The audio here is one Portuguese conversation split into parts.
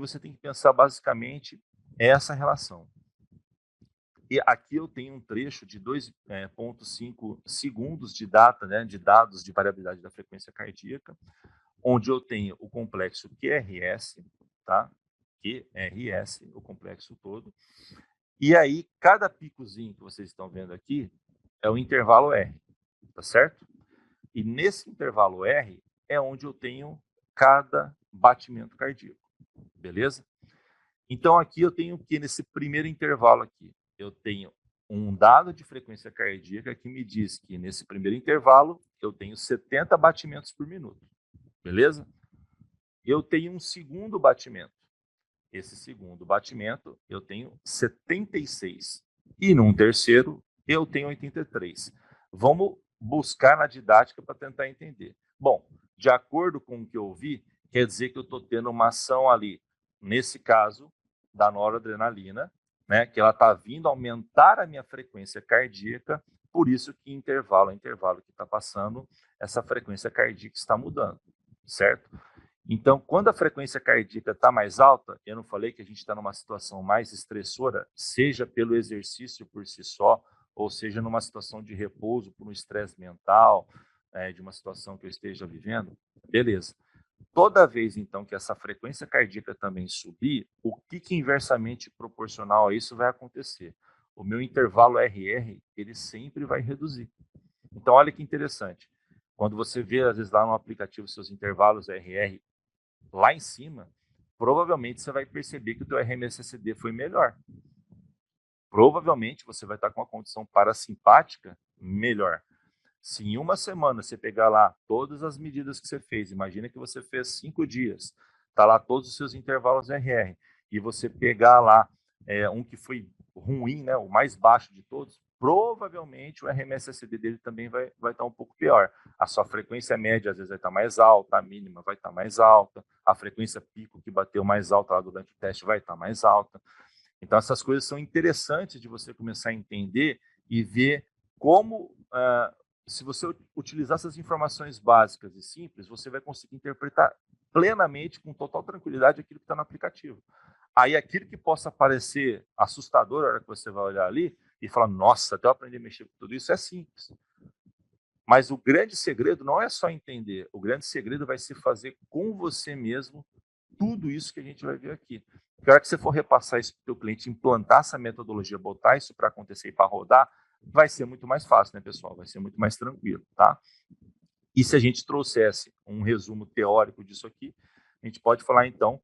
que você tem que pensar basicamente é essa relação. E aqui eu tenho um trecho de 2,5 segundos de data, né, de dados de variabilidade da frequência cardíaca, onde eu tenho o complexo QRS, tá? QRS, o complexo todo. E aí, cada picozinho que vocês estão vendo aqui é o intervalo R, tá certo? E nesse intervalo R é onde eu tenho cada batimento cardíaco, beleza? Então, aqui eu tenho o que nesse primeiro intervalo aqui? Eu tenho um dado de frequência cardíaca que me diz que nesse primeiro intervalo eu tenho 70 batimentos por minuto, beleza? Eu tenho um segundo batimento. Esse segundo batimento eu tenho 76. E num terceiro eu tenho 83. Vamos buscar na didática para tentar entender. Bom, de acordo com o que eu vi, quer dizer que eu estou tendo uma ação ali, nesse caso, da noradrenalina, né, que ela está vindo aumentar a minha frequência cardíaca, por isso que intervalo a intervalo que está passando, essa frequência cardíaca está mudando, certo? Então, quando a frequência cardíaca está mais alta, eu não falei que a gente está numa situação mais estressora, seja pelo exercício por si só, ou seja numa situação de repouso por um estresse mental, de uma situação que eu esteja vivendo, beleza. Toda vez, então, que essa frequência cardíaca também subir, o que inversamente proporcional a isso vai acontecer? O meu intervalo RR, ele sempre vai reduzir. Então, olha que interessante. Quando você vê, às vezes, lá no aplicativo, seus intervalos RR lá em cima, provavelmente você vai perceber que o teu RMSSD foi melhor. Provavelmente você vai estar com uma condição parasimpática melhor. Se em uma semana você pegar lá todas as medidas que você fez, imagina que você fez 5 dias, está lá todos os seus intervalos RR, e você pegar lá um que foi ruim, né, o mais baixo de todos, provavelmente o RMSSD dele também vai estar um pouco pior. A sua frequência média às vezes vai estar mais alta, a mínima vai estar mais alta, a frequência pico que bateu mais alta lá durante o teste vai estar mais alta. Então essas coisas são interessantes de você começar a entender e ver como, se você utilizar essas informações básicas e simples, você vai conseguir interpretar plenamente, com total tranquilidade, aquilo que está no aplicativo. Aí aquilo que possa parecer assustador na hora que você vai olhar ali e falar, nossa, até eu aprender a mexer com tudo isso, é simples. Mas o grande segredo não é só entender, o grande segredo vai ser fazer com você mesmo tudo isso que a gente vai ver aqui. Porque a hora que você for repassar isso para o teu cliente, implantar essa metodologia, botar isso para acontecer e para rodar, vai ser muito mais fácil, né, pessoal? Vai ser muito mais tranquilo, tá? E se a gente trouxesse um resumo teórico disso aqui, a gente pode falar, então,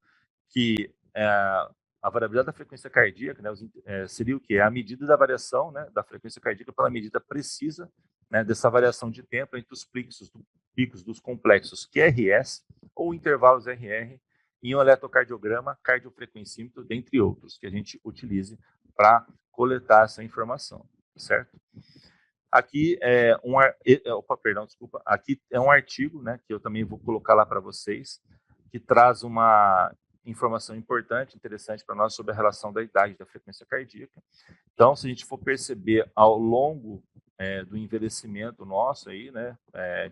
que a variabilidade da frequência cardíaca, né, seria o quê? A medida da variação, né, da frequência cardíaca pela medida precisa, né, dessa variação de tempo entre os picos dos complexos QRS ou intervalos RR em um eletrocardiograma, cardiofrequencímetro, dentre outros, que a gente utilize para coletar essa informação, certo? Aqui é aqui é um artigo, né, que eu também vou colocar lá para vocês, que traz uma informação importante, interessante para nós sobre a relação da idade e da frequência cardíaca. Então, se a gente for perceber ao longo do envelhecimento nosso aí, né,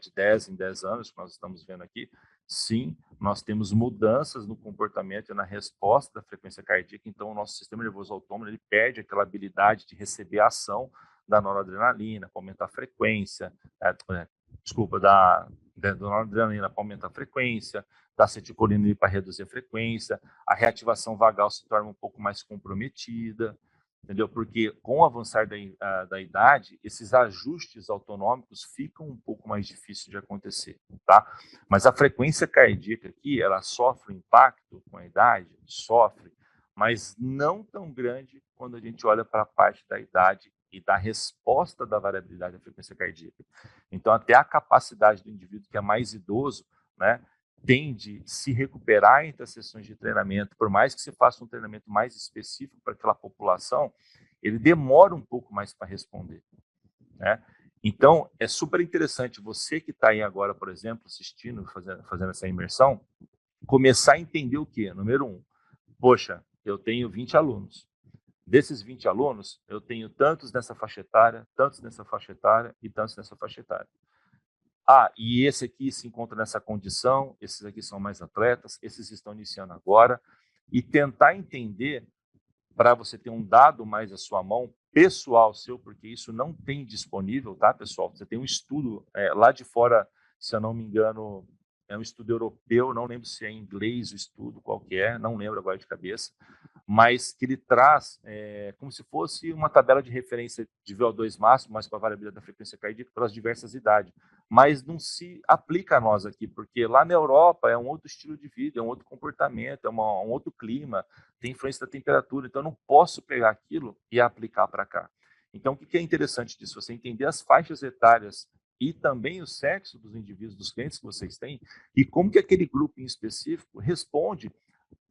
de 10 em 10 anos, que nós estamos vendo aqui, sim, nós temos mudanças no comportamento e na resposta da frequência cardíaca, então o nosso sistema nervoso autônomo ele perde aquela habilidade de receber a ação da noradrenalina para aumentar a frequência, da noradrenalina para aumentar a frequência, da acetilcolina para reduzir a frequência, a reativação vagal se torna um pouco mais comprometida, entendeu? Porque com o avançar da idade, esses ajustes autonômicos ficam um pouco mais difíceis de acontecer, tá? Mas a frequência cardíaca aqui, ela sofre impacto com a idade? Sofre, mas não tão grande quando a gente olha para a parte da idade e da resposta da variabilidade da frequência cardíaca. Então, até a capacidade do indivíduo que é mais idoso, né, tende a se recuperar entre as sessões de treinamento, por mais que você faça um treinamento mais específico para aquela população, ele demora um pouco mais para responder, né? Então, é super interessante você que está aí agora, por exemplo, assistindo, fazendo essa imersão, começar a entender o quê? Número 1, poxa, eu tenho 20 alunos. Desses 20 alunos, eu tenho tantos nessa faixa etária, tantos nessa faixa etária e tantos nessa faixa etária. Ah, e esse aqui se encontra nessa condição, esses aqui são mais atletas, esses estão iniciando agora. e tentar entender, para você ter um dado mais à sua mão, pessoal seu, porque isso não tem disponível, tá, pessoal? Você tem um estudo lá de fora, se eu não me engano, é um estudo europeu, não lembro se é em inglês o estudo, qual que é, não lembro agora de cabeça, mas que ele traz como se fosse uma tabela de referência de VO2 máximo, mas com a variabilidade da frequência cardíaca pelas diversas idades. Mas não se aplica a nós aqui, porque lá na Europa é um outro estilo de vida, é um outro comportamento, um outro clima, tem influência da temperatura, então eu não posso pegar aquilo e aplicar para cá. Então, o que é interessante disso? Você entender as faixas etárias e também o sexo dos indivíduos, dos clientes que vocês têm, e como que aquele grupo em específico responde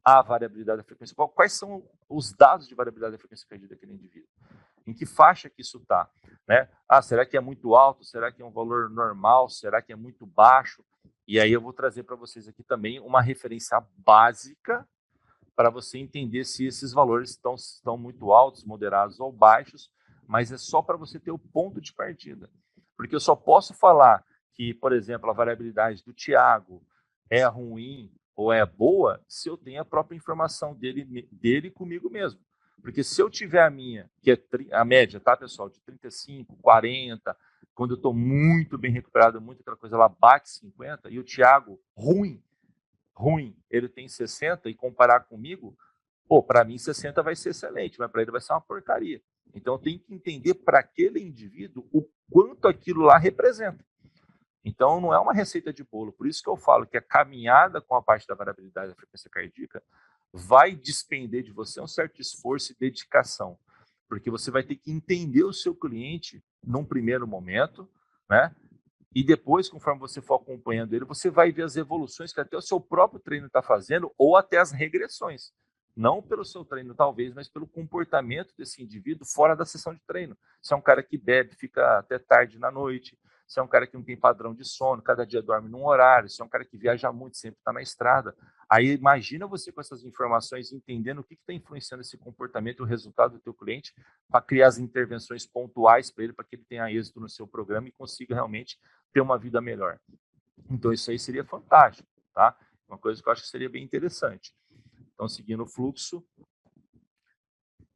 à variabilidade da frequência. Quais são os dados de variabilidade da frequência cardíaca daquele indivíduo? Em que faixa que isso está? Né? Será que é muito alto? Será que é um valor normal? Será que é muito baixo? E aí eu vou trazer para vocês aqui também uma referência básica para você entender se esses valores estão muito altos, moderados ou baixos, mas é só para você ter o ponto de partida. Porque eu só posso falar que, por exemplo, a variabilidade do Tiago é ruim ou é boa se eu tenho a própria informação dele comigo mesmo. Porque se eu tiver a minha, que é a média, tá, pessoal, de 35, 40, quando eu estou muito bem recuperado, muito aquela coisa, ela bate 50, e o Tiago, ruim, ele tem 60 e comparar comigo, para mim 60 vai ser excelente, mas para ele vai ser uma porcaria. Então eu tenho que entender para aquele indivíduo o quanto aquilo lá representa. Então não é uma receita de bolo, por isso que eu falo que a caminhada com a parte da variabilidade da frequência cardíaca vai despender de você um certo esforço e dedicação, porque você vai ter que entender o seu cliente num primeiro momento, né? E depois, conforme você for acompanhando ele, você vai ver as evoluções que até o seu próprio treino está fazendo, ou até as regressões. Não pelo seu treino, talvez, mas pelo comportamento desse indivíduo fora da sessão de treino. Se é um cara que bebe, fica até tarde na noite, se é um cara que não tem padrão de sono, cada dia dorme num horário, se é um cara que viaja muito, sempre está na estrada. Aí imagina você com essas informações, entendendo o que está influenciando esse comportamento e o resultado do teu cliente, para criar as intervenções pontuais para ele, para que ele tenha êxito no seu programa e consiga realmente ter uma vida melhor. Então, isso aí seria fantástico, tá? Uma coisa que eu acho que seria bem interessante. Então, seguindo o fluxo,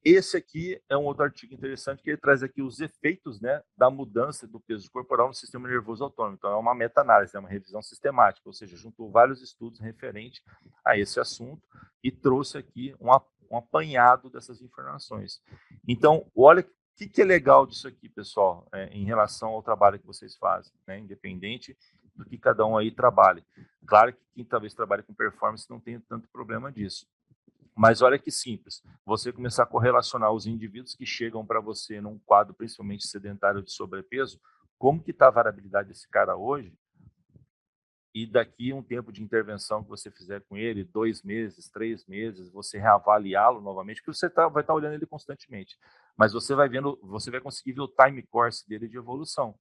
esse aqui é um outro artigo interessante que ele traz aqui os efeitos, né, da mudança do peso corporal no sistema nervoso autônomo. Então, é uma meta-análise, é uma revisão sistemática, ou seja, juntou vários estudos referentes a esse assunto e trouxe aqui um apanhado dessas informações. Então, olha o que é legal disso aqui, pessoal, em relação ao trabalho que vocês fazem, né, independente do que cada um aí trabalhe. Claro que quem talvez trabalhe com performance não tenha tanto problema disso. Mas olha que simples, você começar a correlacionar os indivíduos que chegam para você num quadro principalmente sedentário de sobrepeso, como que está a variabilidade desse cara hoje, e daqui um tempo de intervenção que você fizer com ele, 2 meses, 3 meses, você reavaliá-lo novamente, porque você vai estar olhando ele constantemente, mas você vai vendo, você vai conseguir ver o time course dele de evolução,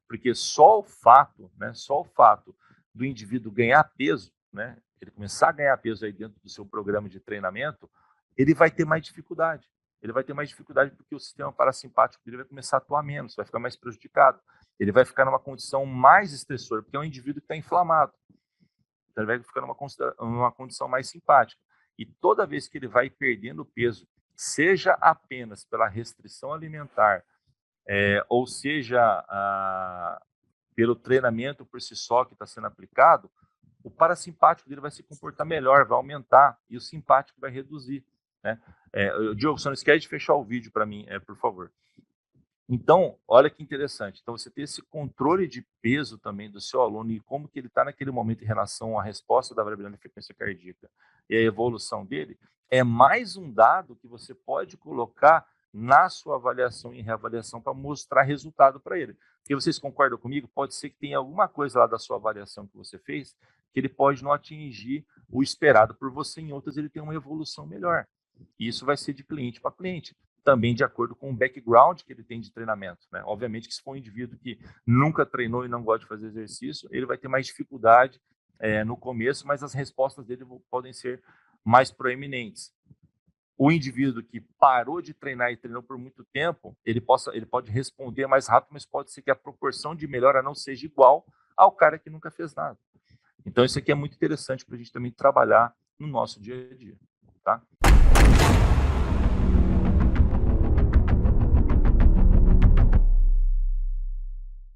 porque só o fato, né, só o fato do indivíduo ganhar peso, né, ele começar a ganhar peso aí dentro do seu programa de treinamento, ele vai ter mais dificuldade. Ele vai ter mais dificuldade porque o sistema parasimpático dele vai começar a atuar menos, vai ficar mais prejudicado. Ele vai ficar numa condição mais estressora, porque é um indivíduo que está inflamado. Então, ele vai ficar numa condição mais simpática. E toda vez que ele vai perdendo peso, seja apenas pela restrição alimentar, ou seja, pelo treinamento por si só que está sendo aplicado, o parasimpático dele vai se comportar melhor, vai aumentar, e o simpático vai reduzir. Né? Diogo, só não esquece de fechar o vídeo para mim, por favor. Então, olha que interessante. Então, você ter esse controle de peso também do seu aluno e como que ele está naquele momento em relação à resposta da variabilidade da frequência cardíaca e a evolução dele, é mais um dado que você pode colocar na sua avaliação e reavaliação para mostrar resultado para ele. Porque vocês concordam comigo? Pode ser que tenha alguma coisa lá da sua avaliação que você fez que ele pode não atingir o esperado por você, em outras ele tem uma evolução melhor. E isso vai ser de cliente para cliente, também de acordo com o background que ele tem de treinamento. Né? Obviamente que se for um indivíduo que nunca treinou e não gosta de fazer exercício, ele vai ter mais dificuldade no começo, mas as respostas dele podem ser mais proeminentes. O indivíduo que parou de treinar e treinou por muito tempo, ele pode responder mais rápido, mas pode ser que a proporção de melhora não seja igual ao cara que nunca fez nada. Então, isso aqui é muito interessante para a gente também trabalhar no nosso dia a dia. tá?